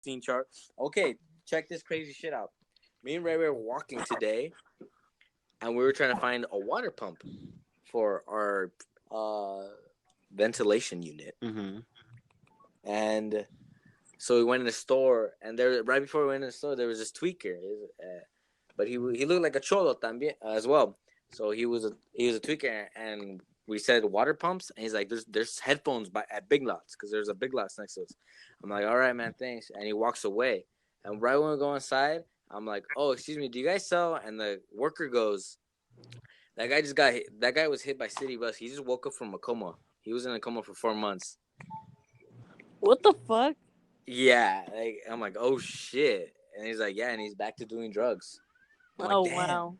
protein chart. Okay, check this crazy shit out. Me and Ray were walking today, and we were trying to find a water pump for our ventilation unit. Mm-hmm. And so we went in the store, and there, right before we went in the store, there was this tweaker. But he looked like a cholo también as well. So he was a tweaker, and we said water pumps, and he's like, "There's headphones at Big Lots because there's a Big Lots next to us." I'm like, "All right, man, thanks." And he walks away, and right when we go inside, I'm like, "Oh, excuse me, do you guys sell?" And the worker goes, "That guy just got hit. That guy was hit by city bus. He just woke up from a coma. He was in a coma for 4 months." What the fuck? Yeah, like I'm like, "Oh shit," and he's like, "Yeah," and he's back to doing drugs. I'm like, damn. Wow.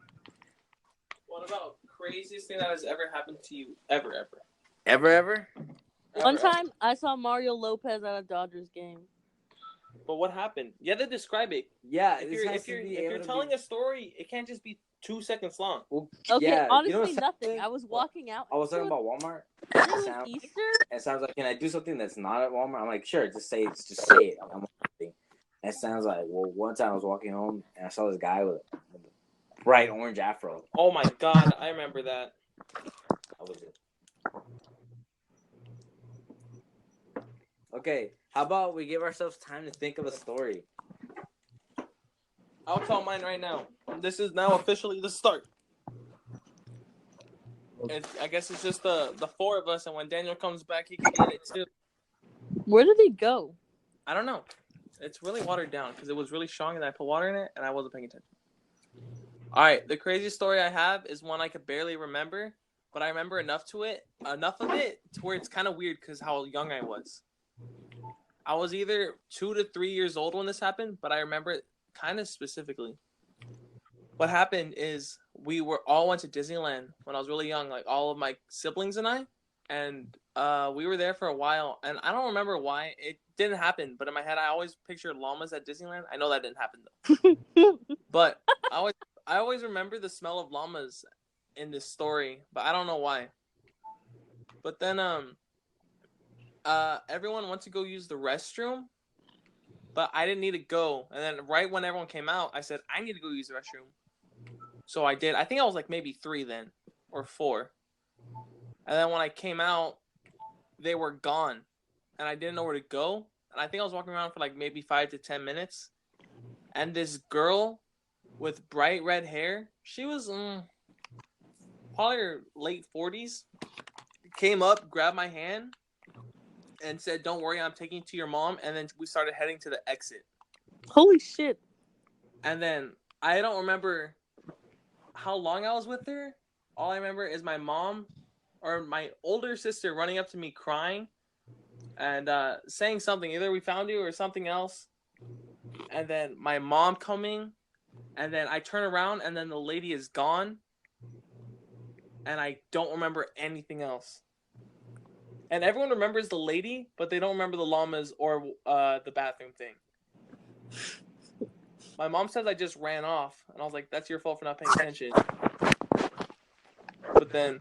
What about craziest thing that has ever happened to you ever? One time, I saw Mario Lopez at a Dodgers game. But what happened? You have to describe it. Yeah, if you're telling a story, it can't just be 2 seconds long. Well, Okay, yeah, honestly, nothing. I was walking out. I was talking about Walmart. Easter? It sounds like, can I do something that's not at Walmart? I'm like, sure, just say it. I'm it sounds like, well, one time I was walking home and I saw this guy with a bright orange afro. Oh my god, I remember that. That was it. Okay, how about we give ourselves time to think of a story? I'll tell mine right now. This is now officially the start. I guess it's just the four of us, and when Daniel comes back, he can get it too. Where did he go? I don't know. It's really watered down because it was really strong, and I put water in it, and I wasn't paying attention. All right, the craziest story I have is one I could barely remember, but I remember enough of it to where it's kind of weird because how young I was. I was either 2 to 3 years old when this happened, but I remember it kind of specifically. What happened is we all went to Disneyland when I was really young, like all of my siblings and I, and we were there for a while, and I don't remember why it didn't happen, but in my head I always pictured llamas at Disneyland. I know that didn't happen though. But I always remember the smell of llamas in this story, but I don't know why. But then everyone went to go use the restroom, but I didn't need to go. And then right when everyone came out, I said, I need to go use the restroom. So I did. I think I was like maybe 3 then, or 4. And then when I came out, they were gone. And I didn't know where to go. And I think I was walking around for like maybe 5 to 10 minutes. And this girl with bright red hair, she was probably her late 40s, came up, grabbed my hand, and said, "Don't worry, I'm taking you to your mom." And then we started heading to the exit. Holy shit. And then I don't remember how long I was with her. All I remember is my mom or my older sister running up to me crying and saying something. Either we found you or something else. And then my mom coming. And then I turn around and then the lady is gone. And I don't remember anything else. And everyone remembers the lady, but they don't remember the llamas or the bathroom thing. My mom says I just ran off, and I was like, "That's your fault for not paying attention." But then,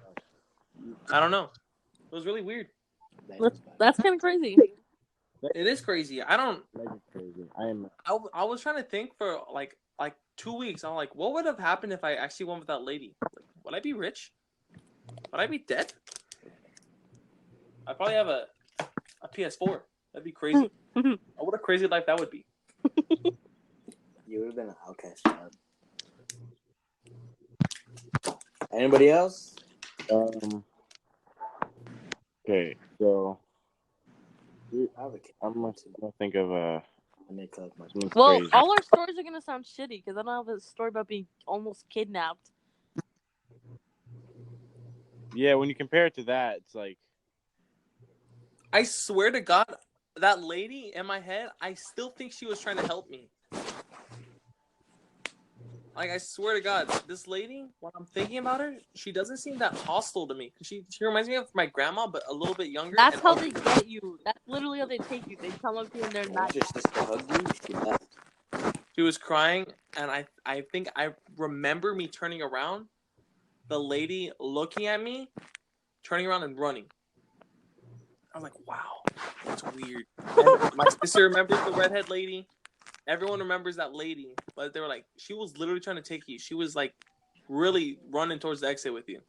I don't know. It was really weird. That's kind of crazy. It is crazy. I don't. That is crazy. I was trying to think for like 2 weeks. I'm like, what would have happened if I actually went with that lady? Like, would I be rich? Would I be dead? I probably have a PS4. That'd be crazy. What a crazy life that would be. You would have been an outcast child. Anybody else? Okay, so I'm gonna think of Well, crazy. all our stories are gonna sound shitty because I don't have a story about being almost kidnapped. Yeah, when you compare it to that, it's like I swear to God, that lady in my head, I still think she was trying to help me. Like, I swear to God, this lady, when I'm thinking about her, she doesn't seem that hostile to me. She reminds me of my grandma, but a little bit younger. That's how they get you. That's literally how they take you. They come up to you and they're nice. Your sister hugged you? She left. She was crying, and I think I remember me turning around, the lady looking at me, turning around and running. I was like, wow. It's weird. And my sister remembers the redhead lady. Everyone remembers that lady, but they were like, she was literally trying to take you. She was like, really running towards the exit with you.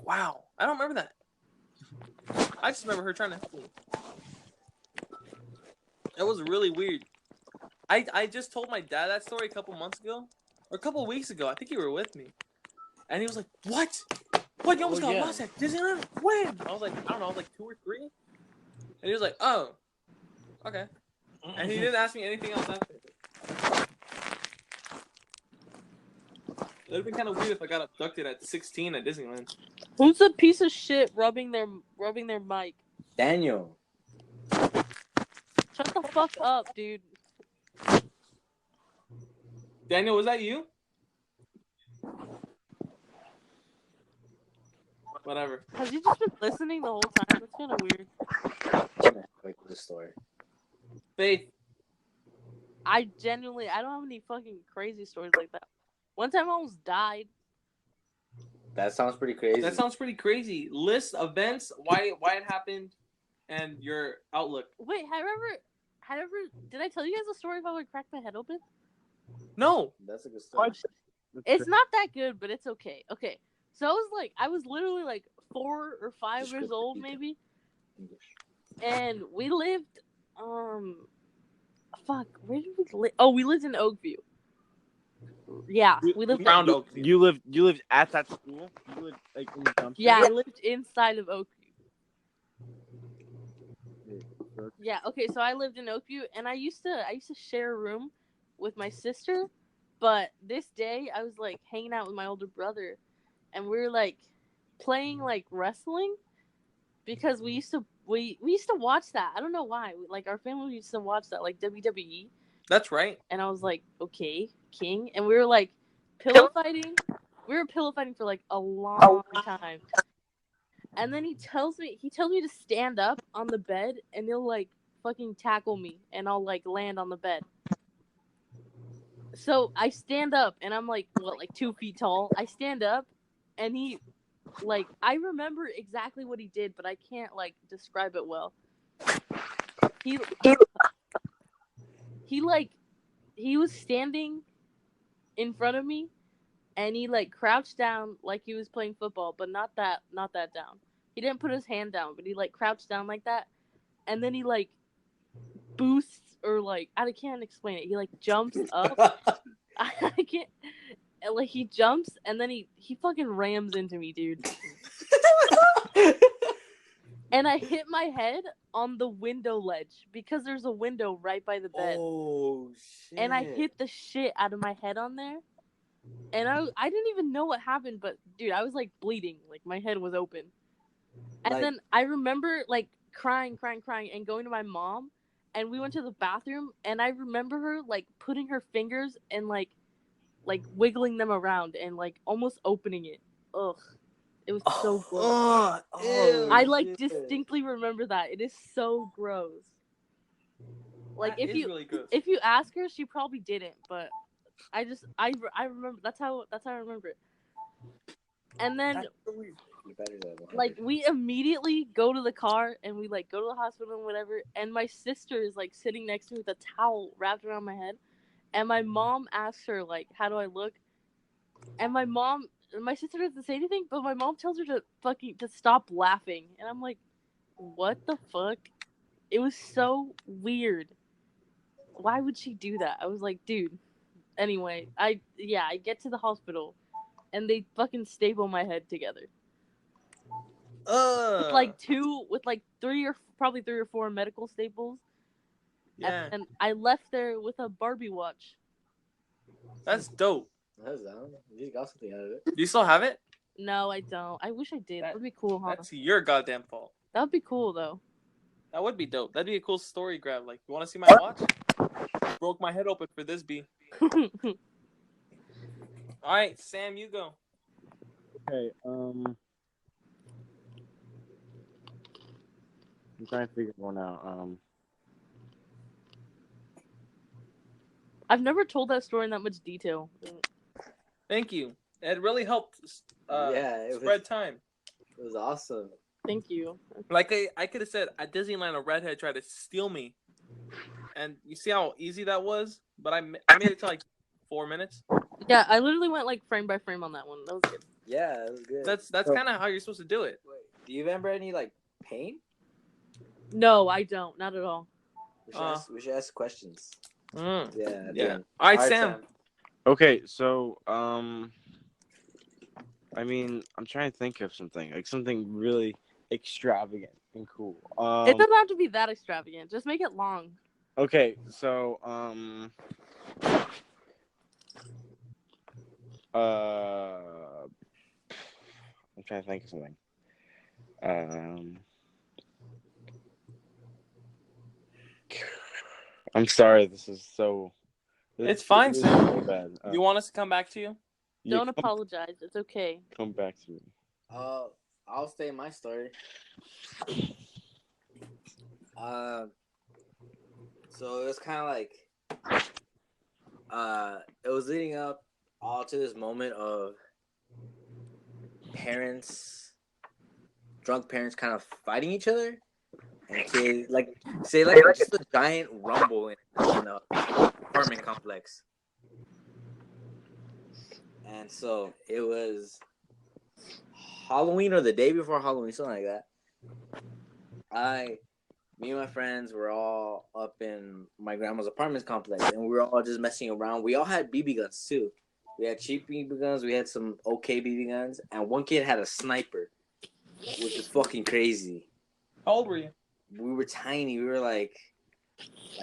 Wow, I don't remember that. I just remember her trying to help me. It was really weird. I just told my dad that story a couple months ago, or a couple weeks ago. I think you were with me, and he was like, "What? What? You almost got lost at Disneyland? When?" I was like, "I don't know, I was like 2 or 3," and he was like, "Oh, okay," and he didn't ask me anything else after. It would have been kind of weird if I got abducted at 16 at Disneyland. Who's a piece of shit rubbing their mic? Daniel. Shut the fuck up, dude. Daniel, was that you? Whatever. Has he just been listening the whole time? That's kind of weird. Wait for the story. Faith. I don't have any fucking crazy stories like that. One time I almost died. That sounds pretty crazy. That sounds pretty crazy. List events, why it happened, and your outlook. Wait, did I tell you guys a story about when I cracked my head open? No. That's a good story. It's not that good, but it's okay. Okay. So I was literally like 4 or 5 years old maybe. And we lived where did we live? Oh, we lived in Oakview. Yeah, we lived around Oakview. You lived at that school? You lived like in the dumpster? Yeah, I lived inside of Oakview. Yeah, okay, so I lived in Oakview and I used to share a room with my sister, but this day I was like hanging out with my older brother and we were like playing like wrestling because we used to watch that. I don't know why. Like our family used to watch that, like WWE. That's right. And I was like, okay, king. And we were like pillow fighting. We were pillow fighting for like a long time. And then he tells me to stand up on the bed and he'll like fucking tackle me and I'll like land on the bed. So I stand up and I'm like, what, like 2 feet tall? I stand up and he, like, I remember exactly what he did, but I can't like describe it well. He was standing in front of me and he like crouched down like he was playing football, but not that down. He didn't put his hand down, but he like crouched down like that. And then he like boosts or like, I can't explain it. He like jumps up. I can't, like he jumps and then he fucking rams into me, dude. And I hit my head on the window ledge because there's a window right by the bed. Oh shit! And I hit the shit out of my head on there. And I didn't even know what happened, but dude, I was like bleeding, like my head was open. And then I remember like crying and going to my mom, and we went to the bathroom, and I remember her like putting her fingers and like wiggling them around and like almost opening it. Ugh. It was so gross. I like distinctly remember that. It is so gross. Like that is really gross. If you ask her, she probably didn't, but I remember that's how I remember it. And then like we immediately go to the car and we like go to the hospital and whatever, and my sister is like sitting next to me with a towel wrapped around my head, and my mom asks her like, how do I look? And my sister doesn't say anything, but my mom tells her to stop laughing, and I'm like, what the fuck? It was so weird. Why would she do that? I was like, dude. Anyway, I get to the hospital, and they fucking staple my head together. With like 3 or 4 medical staples. Yeah. And I left there with a Barbie watch. That's dope. You got something out of it. Do you still have it? No, I don't. I wish I did. That'd be cool, huh? That's your goddamn fault. That'd be cool, though. That would be dope. That'd be a cool story grab. Like, you want to see my watch? Broke my head open for this B. All right, Sam, you go. Okay, I'm trying to figure one out. I've never told that story in that much detail. Thank you. It really helped spread time. It was awesome. Thank you. Like I could have said at Disneyland, a redhead tried to steal me, and you see how easy that was. But I made it to like 4 minutes. Yeah, I literally went like frame by frame on that one. That was good. Yeah, it was good. That's kind of how you're supposed to do it. Wait, do you remember any like pain? No, I don't. Not at all. We should ask questions. Mm. Yeah. Yeah. All right, Sam. Okay, so I mean, I'm trying to think of something really extravagant and cool. It doesn't have to be that extravagant. Just make it long. Okay, so I'm trying to think of something. I'm sorry. It's fine, this is Sam. so bad. You want us to come back to you? Yeah, Don't apologize. It's okay. come back to me. I'll say my story. So it was kind of like, it was leading up all to this moment of drunk parents kind of fighting each other. And kids, say just a giant rumble in the apartment complex. And so it was Halloween or the day before Halloween, something like that. Me and my friends were all up in my grandma's apartment complex, and we were all just messing around. We all had BB guns too. We had cheap BB guns. We had some okay BB guns, and one kid had a sniper, which is fucking crazy. How old were you? We were tiny. We were like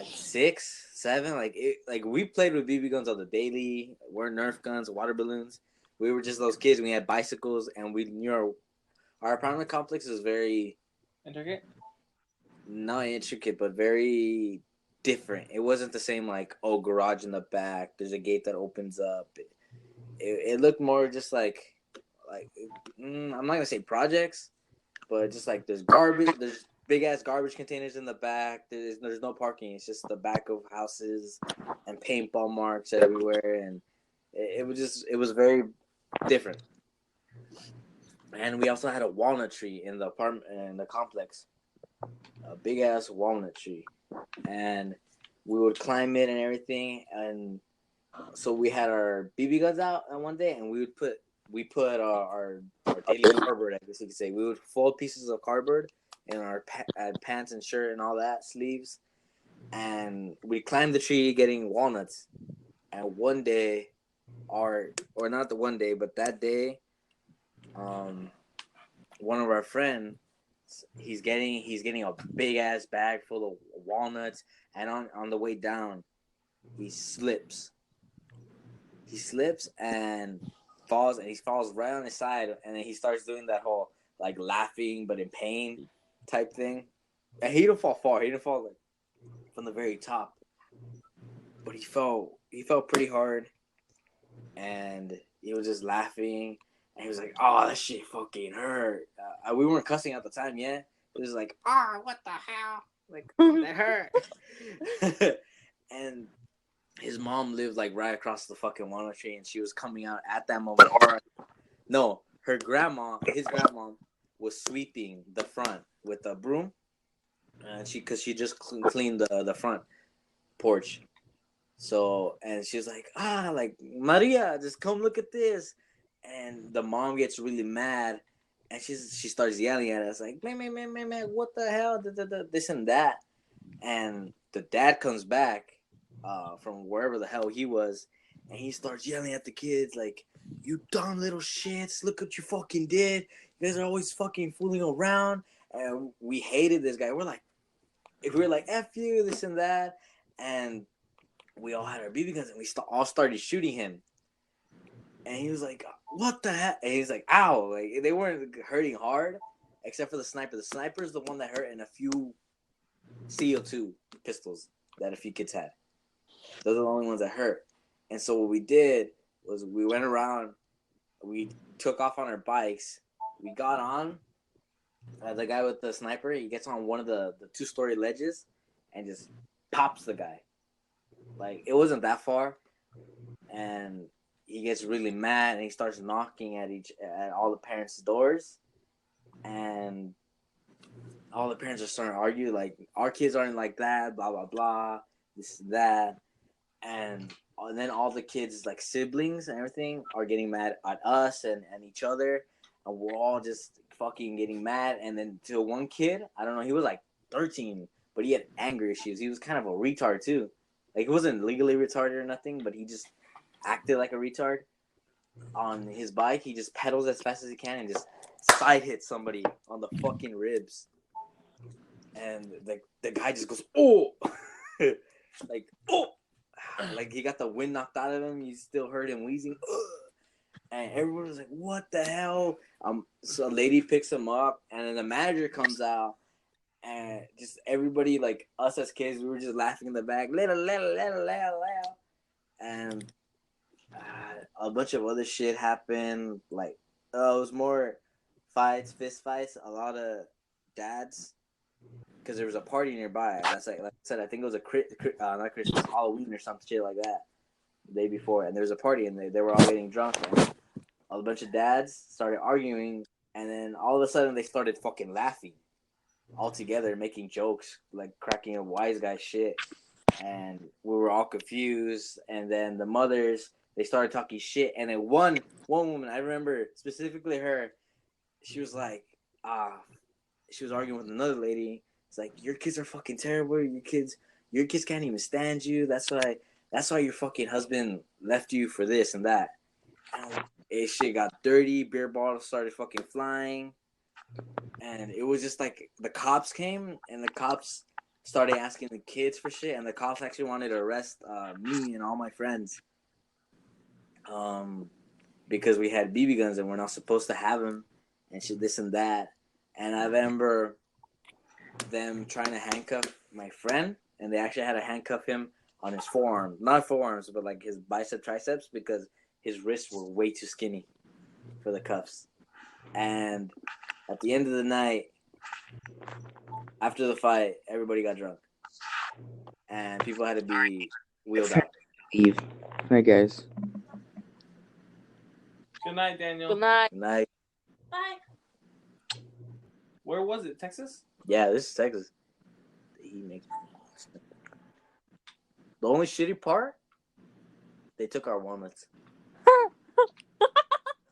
6, 7. We played with BB guns on the daily. We're Nerf guns, water balloons. We were just those kids. We had bicycles, and our apartment complex is very intricate. Not intricate, but very different. It wasn't the same garage in the back. There's a gate that opens up. It looked more just like I'm not gonna say projects, but just there's garbage. There's big ass garbage containers in the back. There's no parking. It's just the back of houses and paintball marks everywhere, and it was very different. And we also had a walnut tree in the apartment in the complex. A big ass walnut tree, and we would climb it and everything. And so we had our BB guns out on one day, and we put our daily cardboard, I guess you could say. We would fold pieces of cardboard in our pants and shirt and all that, sleeves, and we climbed the tree getting walnuts. And one day, or not the one day, but that day, one of our friends, he's getting a big ass bag full of walnuts, and on the way down, he slips and falls, and he falls right on his side, and then he starts doing that whole laughing but in pain type thing. And he didn't fall far. He didn't fall from the very top, but he fell pretty hard, and he was just laughing. And he was like, "Oh, that shit fucking hurt." We weren't cussing at the time yet. It was like, "Oh, what the hell? That hurt." And his mom lived right across the fucking walnut tree, and she was coming out at that moment. No, his grandma was sweeping the front with a broom, and she just cleaned the front porch. So, and she was like, "Maria, just come look at this." And the mom gets really mad, and she starts yelling at us man, what the hell, this and that. And the dad comes back from wherever the hell he was, and he starts yelling at the kids "You dumb little shits, look what you fucking did. You guys are always fucking fooling around." And we hated this guy. We're like "F you," this and that. And we all had our BB guns, and we all started shooting him. And he was like, "What the heck?" And he's like, "Ow!" They weren't hurting hard, except for the sniper. The sniper is the one that hurt, and a few CO2 pistols that a few kids had. Those are the only ones that hurt. And so what we did was we went around. We took off on our bikes. We got on. The guy with the sniper, he gets on one of the 2-story ledges and just pops the guy. It wasn't that far, and he gets really mad, and he starts knocking at all the parents' doors, and all the parents are starting to argue, like, our kids aren't like that, blah, blah, blah, this, that. And then all the kids, like, siblings and everything, are getting mad at us and each other. And we're all just fucking getting mad. And then to one kid, I don't know, he was like 13, but he had anger issues. He was kind of a retard, too. Like, he wasn't legally retarded or nothing, but he just acted like a retard. On his bike, he just pedals as fast as he can and just side hits somebody on the fucking ribs. And the guy just goes, oh! Like, oh! Like, he got the wind knocked out of him. You still heard him wheezing. Ugh. And everyone was like, what the hell? So a lady picks him up, and then the manager comes out, and just everybody, like, us as kids, we were just laughing in the back. Little. And a bunch of other shit happened. Like, it was more fights, fist fights, a lot of dads. Because there was a party nearby. That's like I said, I think it was not Christmas, Halloween or some shit like that. The day before, and there was a party, and they were all getting drunk. And a bunch of dads started arguing, and then all of a sudden they started fucking laughing all together, making jokes, like cracking a wise guy shit. And we were all confused. And then the mothers, they started talking shit. And then one woman, I remember specifically her, she was like, she was arguing with another lady. It's like, your kids are fucking terrible. Your kids can't even stand you. That's why your fucking husband left you for this and that. And shit got dirty. Beer bottles started fucking flying. And it was just like the cops came, and the cops started asking the kids for shit. And the cops actually wanted to arrest me and all my friends. Because we had BB guns and we're not supposed to have them. And shit, this and that. And I remember them trying to handcuff my friend, and they actually had to handcuff him on his forearm, not forearms, but like his bicep triceps, because his wrists were way too skinny for the cuffs. And at the end of the night, after the fight, everybody got drunk, and people had to be wheeled out. Eve. Hi guys. Good night, Daniel. Good night. Good night. Bye. Where was it? Texas? Yeah, this is Texas. The only shitty part, they took our walnuts.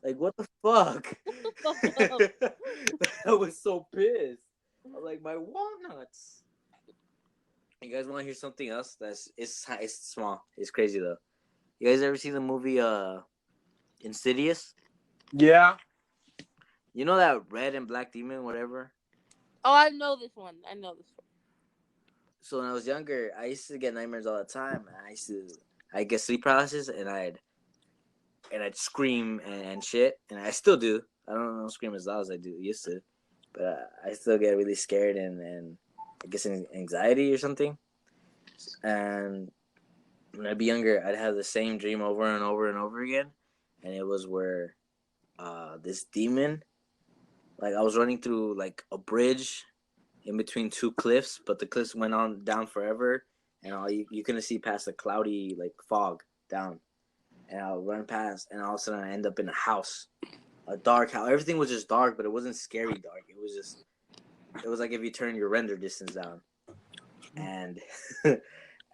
Like, what the fuck? I was so pissed. I'm like, my walnuts. You guys want to hear something else? It's small. It's crazy though. You guys ever see the movie Insidious? Yeah. You know that red and black demon, whatever? Oh, I know this one. So when I was younger, I used to get nightmares all the time. I get sleep paralysis, and I'd scream and shit, and I still do. I don't scream as loud as I used to, but I still get really scared and I guess anxiety or something. And when I'd be younger, I'd have the same dream over and over and over again, and it was where this demon, like, I was running through like a bridge in between two cliffs, but the cliffs went on down forever, and all you couldn't see past the cloudy like fog down. And I'll run past, and all of a sudden I end up in a house, a dark house. Everything was just dark, but it wasn't scary dark. It was like if you turn your render distance down, and and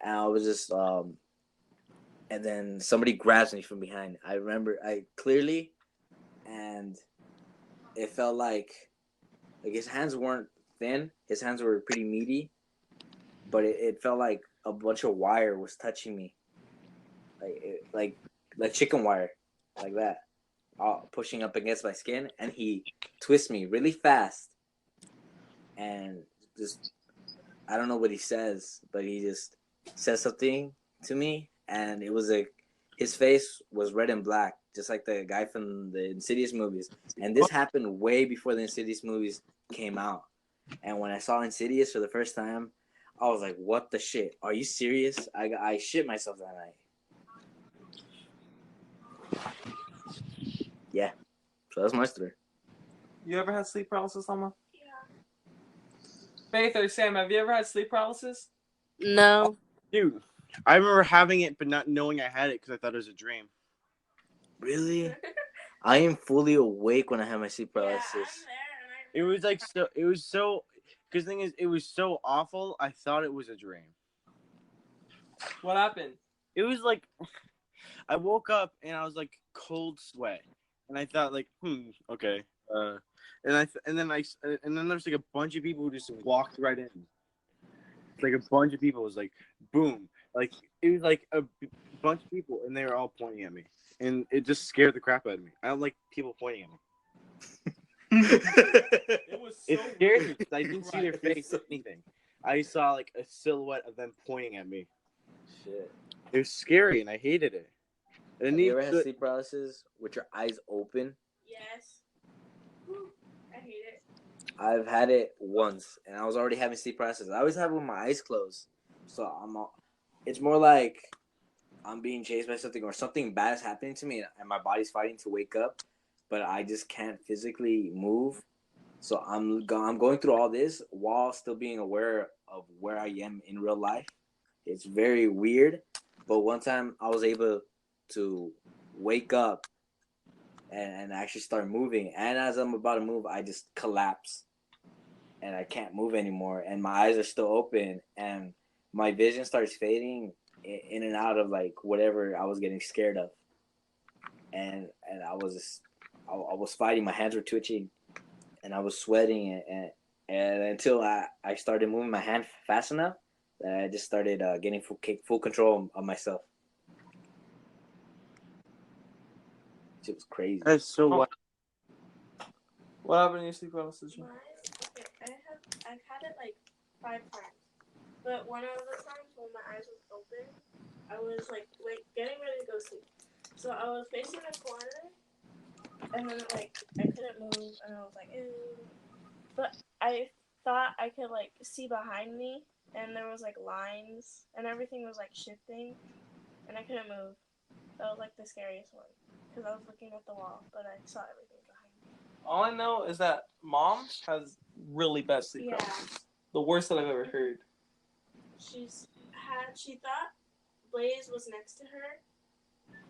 I was just and then somebody grabs me from behind. I remember I clearly, and it felt like his hands weren't thin. His hands were pretty meaty, but it felt like a bunch of wire was touching me, like chicken wire, like that, pushing up against my skin. And he twists me really fast, and just, I don't know what he says, but he just says something to me, and it was like his face was red and black, just like the guy from the Insidious movies. And this happened way before the Insidious movies came out. And when I saw Insidious for the first time, I was like, what the shit? Are you serious? I shit myself that night. Yeah. So that's my story. You ever had sleep paralysis, Alma? Yeah. Faith or Sam, have you ever had sleep paralysis? No. Dude, I remember having it, but not knowing I had it because I thought it was a dream. Really? I am fully awake when I have my sleep paralysis. It was like so. It was so. Because the thing is, it was so awful. I thought it was a dream. What happened? It was like I woke up and I was like cold sweat, and I thought like, okay. And then there's like a bunch of people who just walked right in. Like a bunch of people was like, boom, like it was like a bunch of people, and they were all pointing at me, and it just scared the crap out of me. I don't like people pointing at me. It was so It scared me. weird. 'Cause I didn't see Right, their face or anything. I saw like a silhouette of them pointing at me. Shit. It was scary, and I hated it. And Have you ever had sleep paralysis with your eyes open? Yes. I hate it. I've had it once, and I was already having sleep paralysis. I always have it with my eyes closed, so it's more like I'm being chased by something, or something bad is happening to me, and my body's fighting to wake up, but I just can't physically move. So I'm going through all this while still being aware of where I am in real life. It's very weird, but one time I was able to wake up and actually start moving, and as I'm about to move, I just collapse. And I can't move anymore, and my eyes are still open, and my vision starts fading in and out of like whatever I was getting scared of, and I was fighting. My hands were twitching, and I was sweating, and until I started moving my hand fast enough that I just started getting full control of myself. It was crazy. That's so what. What happened in your sleep paralysis? Mine? Okay, I've had it like 5 times. But one of the times when my eyes was open, I was like getting ready to go sleep. So I was facing a corner, and then like I couldn't move, and I was like, ew. But I thought I could like see behind me, and there was like lines, and everything was like shifting, and I couldn't move. That was like the scariest one, because I was looking at the wall, but I saw everything behind me. All I know is that Mom has really bad sleep paralysis. The worst that I've ever heard. She thought Blaze was next to her,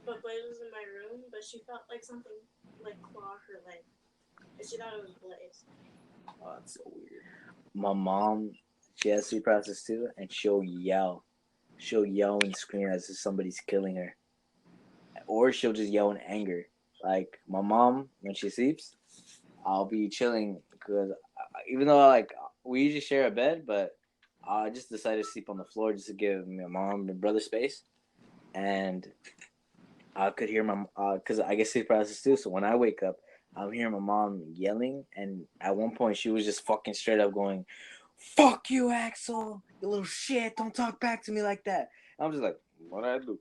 but Blaze was in my room, but she felt like something like claw her leg. And she thought it was Blaze. Oh, that's so weird. My mom, she has sleep paralysis too, and she'll yell. She'll yell and scream as if somebody's killing her. Or she'll just yell in anger. Like, my mom, when she sleeps, I'll be chilling, because even though, like, we usually share a bed, but I just decided to sleep on the floor just to give my mom and brother space. And I could hear because I get sleep paralysis too, so when I wake up, I'm hearing my mom yelling, and at one point she was just fucking straight up going, "Fuck you, Axel! You little shit! Don't talk back to me like that." And I'm just like, "What did I do?"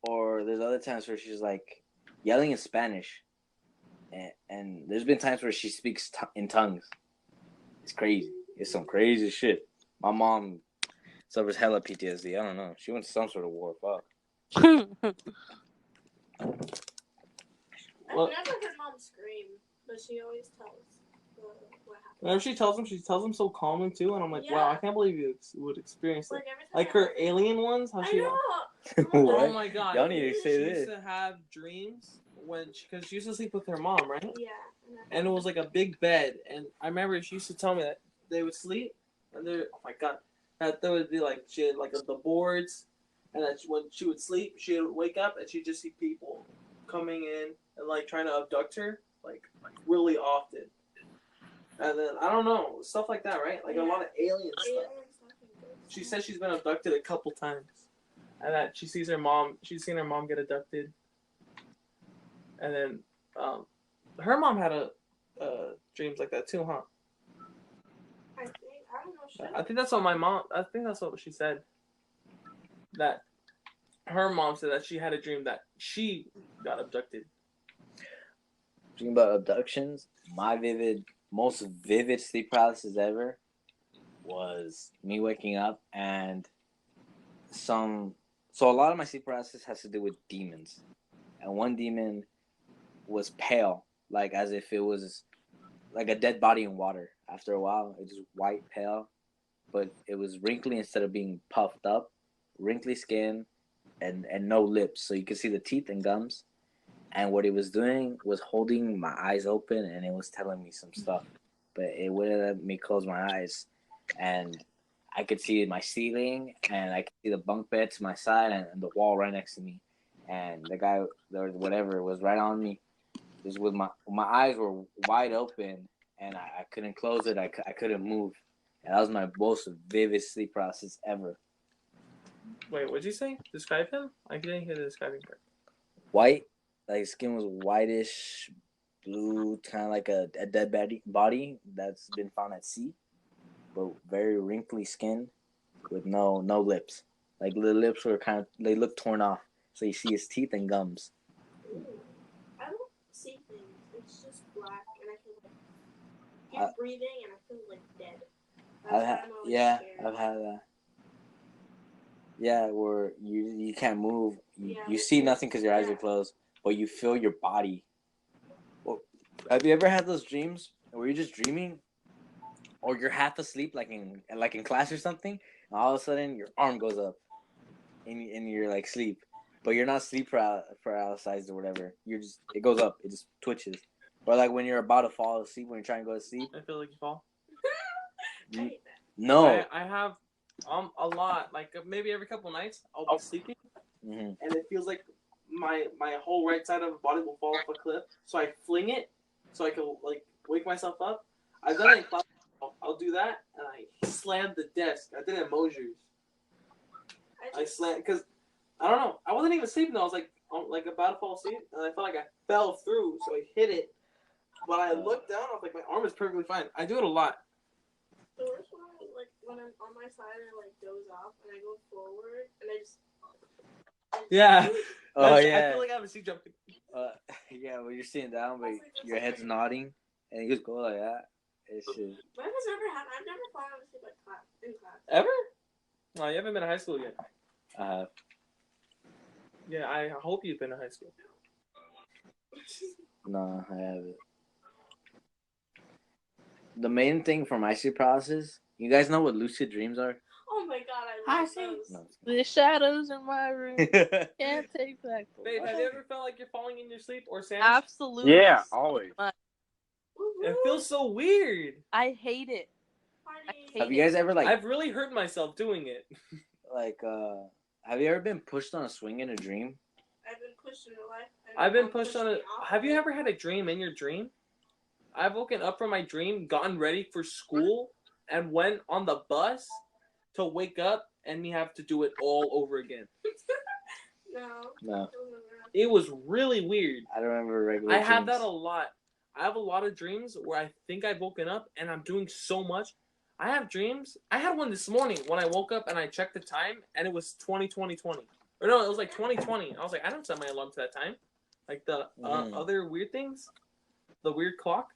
Or there's other times where she's like yelling in Spanish, and there's been times where she speaks in tongues. It's crazy. It's some crazy shit. My mom suffers hella PTSD. I don't know. She went to some sort of war. Fuck. I've never heard Mom scream, but she always tells what happened. Whenever she tells him so calming too, and I'm like, wow, I can't believe you would experience it. Like her alien ones, how she. Oh my god! Y'all need to say she this. used to have dreams because she used to sleep with her mom, right? Yeah. And it was like a big bed, and I remember she used to tell me that they would sleep, and oh my god, that there would be like she had like the boards, and that when she would sleep, she would wake up and she'd just see people coming in and like trying to abduct her, like really often. And then I don't know, stuff like that, right? Like a lot of alien stuff. She says she's been abducted a couple times, and that she's seen her mom get abducted, and then her mom had dreams like that too, huh? I don't know. I think that's what I think that's what she said. That her mom said that she had a dream that she got abducted. Dream about abductions. My most vivid sleep paralysis ever was me waking up and so a lot of my sleep paralysis has to do with demons, and one demon was pale, like as if it was like a dead body in water. After a while, it was white pale, but it was wrinkly instead of being puffed up, wrinkly skin, and no lips, so you could see the teeth and gums. And what it was doing was holding my eyes open, and it was telling me some stuff, but it wouldn't let me close my eyes, and I could see my ceiling, and I could see the bunk bed to my side, and the wall right next to me, and the guy or whatever was right on me, just with my eyes were wide open, and I couldn't close it. I couldn't move, and that was my most vivid sleep process ever. Wait, what'd you say? Describe him? I didn't hear the describing part. White, like his skin was whitish, blue, kind of like a dead body that's been found at sea, but very wrinkly skin with no lips. Like the lips were they looked torn off, so you see his teeth and gums. I don't see things. It's just black, and I feel like keep breathing, and I feel like dead. I've had that. Yeah, where you can't move, you see nothing because your eyes are closed, but you feel your body. Well, have you ever had those dreams where you're just dreaming, or you're half asleep, like in class or something, and all of a sudden your arm goes up, in your like sleep, but you're not sleep paralyzed or whatever. It goes up, it just twitches, or like when you're about to fall asleep, when you're trying to go to sleep. I feel like you fall. No, I have a lot. Like maybe every couple nights I'll be sleeping, and it feels like my whole right side of the body will fall off a cliff. So I fling it, so I can like wake myself up. I've done it in class. I'll do that, and I slam the desk. I did it at Mosier's. I slammed because I don't know. I wasn't even sleeping though. I was like about to fall asleep, and I felt like I fell through, so I hit it. But I looked down. I was like, my arm is perfectly fine. I do it a lot. The worst one is like when I'm on my side, I like doze off and I go forward and I just. Yeah. Oh yeah. I feel like I have a sea jumping. Yeah, when you're sitting down, but your head's nodding, and you just go like that. It's just. Mine has never happened. I've never fallen asleep in class. Ever? No, you haven't been to high school yet. Yeah, I hope you've been to high school. No, I haven't. The main thing for my sleep process, you guys know what lucid dreams are? Oh my god, I love those. No. The shadows in my room can't take back. Babe, have you ever felt like you're falling in your sleep, or Sam? Absolutely. Yeah, always. It feels so weird. I hate it. Have you guys ever like? I've really hurt myself doing it. Like, have you ever been pushed on a swing in a dream? I've been pushed in real life. I've been pushed on a. Have you ever had a dream in your dream? I've woken up from my dream, gotten ready for school, and went on the bus to wake up and me have to do it all over again. No. It was really weird. I don't remember regular. I have that a lot. I have a lot of dreams where I think I've woken up and I'm doing so much. I have dreams. I had one this morning when I woke up and I checked the time and it was 20. Or no, it was like 2020. I was like, I don't set my alarm to that time. Like the other weird things, the weird clock.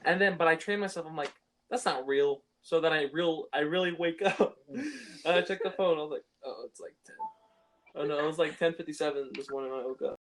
And then, but I trained myself. I'm like, that's not real. So then I really wake up. And I check the phone. I was like, oh, it's like 10. Oh no, it was like 10:57 this morning when I woke up.